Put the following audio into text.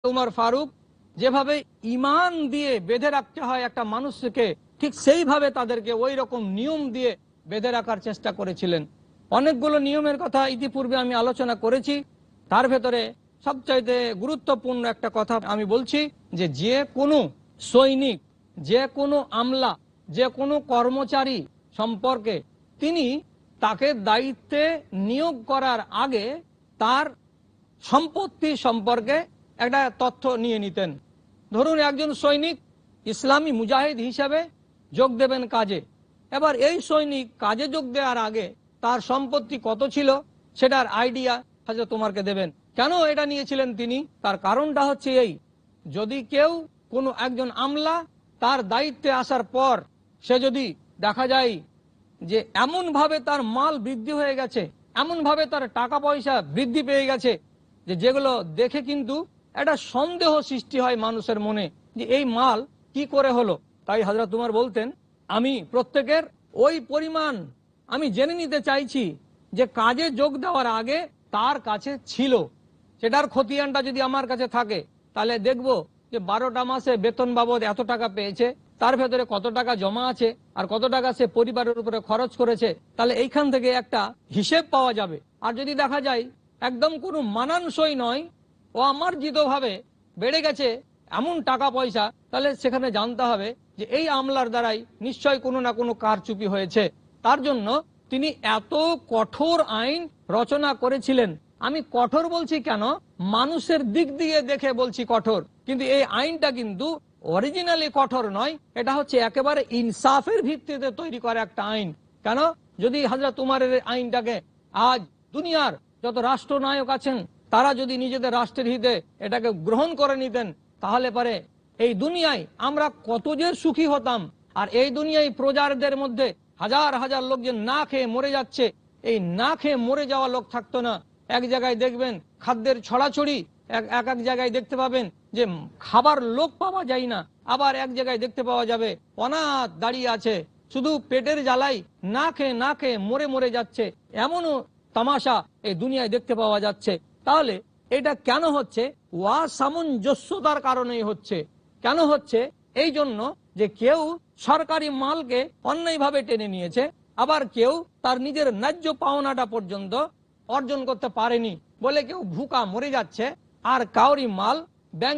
উমর ফারুক যেভাবে ইমান দিয়ে বেঁধে রাখতে হয় একটা মানুষকে, ঠিক সেইভাবে তাদেরকে ওই রকম নিয়ম দিয়ে বেঁধে রাখার চেষ্টা করেছিলেন। অনেকগুলো নিয়মের কথা ইতিপূর্বে আমি আলোচনা করেছি। তার ভেতরে সবচাইতে গুরুত্বপূর্ণ একটা কথা আমি বলছি যে কোনো সৈনিক, যে কোনো আমলা, যে কোনো কর্মচারী সম্পর্কে তিনি তাকে দায়িত্বে নিয়োগ করার আগে তার সম্পত্তি সম্পর্কে একটা তথ্য নিয়ে নিতেন। ধরুন একজন সৈনিক ইসলামী মুজাহিদ হিসাবে যোগ দেবেন কাজে। এবার এই সৈনিক কাজে যোগ দেওয়ার আগে তার সম্পত্তি কত ছিল সেটার আইডিয়া হযরত ওমরকে দেবেন। কেন এটা নিয়েছিলেন তিনি? তার কারণটা হচ্ছে এই, যদি কেউ কোনো একজন আমলা তার দায়িত্বে আসার পর সে যদি দেখা যায় যে এমনভাবে তার মাল বৃদ্ধি হয়ে গেছে, এমনভাবে তার টাকা পয়সা বৃদ্ধি পেয়ে গেছে যে যেগুলো দেখে কিন্তু একটা সন্দেহ সৃষ্টি হয় মানুষের মনে যে এই মাল কি করে হলো। তাই হযরত উমর বলতেন, আমি প্রত্যেকের ওই পরিমাণ আমি জেনে নিতে চাইছি যে কাজে যোগ দেওয়ার আগে তার কাছে ছিল। সেটার খতিয়ানটা যদি আমার কাছে থাকে তাহলে দেখব যে 12টা মাসে বেতন বাবদ এত টাকা পেয়েছে, তার ভেতরে কত টাকা জমা আছে আর কত টাকা সে পরিবারের উপরে খরচ করেছে। তাহলে এইখান থেকে একটা হিসেব পাওয়া যাবে। আর যদি দেখা যায় একদম কোনো মানানসই নয়, ও অমার্জিতভাবে বেড়ে গেছে এমন টাকা পয়সা, তাহলে সেখানে জানতে হবে যে এই আমলার দ্বারাই নিশ্চয় কোনো না কোনো কারচুপি হয়েছে। তার জন্য তিনি এত কঠোর আইন রচনা করেছিলেন। আমি কঠোর বলছি কেন, মানুষের দিক দিয়ে দেখে বলছি কঠোর, কিন্তু এই আইনটা কিন্তু অরিজিনালি কঠোর নয়। এটা হচ্ছে একেবারে ইনসাফের ভিত্তিতে তৈরি করা একটা আইন। কেন? যদি হযরত উমরের আইনটাকে আজ দুনিয়ার যত রাষ্ট্রনায়ক আছেন তারা যদি নিজেদের রাষ্ট্রের হিতে এটাকে গ্রহণ করে নিতেন, তাহলে পরে এই দুনিয়ায় আমরা কত যে সুখী হতাম। আর এই দুনিয়ায় প্রজাদের মধ্যে হাজার হাজার লোক যে না খেয়ে মরে যাচ্ছে, এই না খেয়ে মরে যাওয়া লোক থাকতো না। এক জায়গায় দেখবেন খাদ্যের ছড়াছড়ি, এক এক জায়গায় দেখতে পাবেন যে খাবার লোক পাওয়া যায় না, আবার এক জায়গায় দেখতে পাওয়া যাবে অনাথ দাঁড়িয়ে আছে শুধু পেটের জ্বালাই, না খেয়ে মরে মরে যাচ্ছে। এমনও তামাশা এই দুনিয়ায় দেখতে পাওয়া যাচ্ছে। তাহলে এটা কেন হচ্ছে? অসামঞ্জস্যতার কারণেই হচ্ছে। কেন হচ্ছে? এই জন্য যে কেউ সরকারি মালকে অন্যায়ভাবে টেনে নিয়েছে, আবার কেউ তার নিজের ন্যায্য পাওনাটা পর্যন্ত অর্জন করতে পারেনি বলে কেউ ভুকা মরে যাচ্ছে, আর কাউরি মাল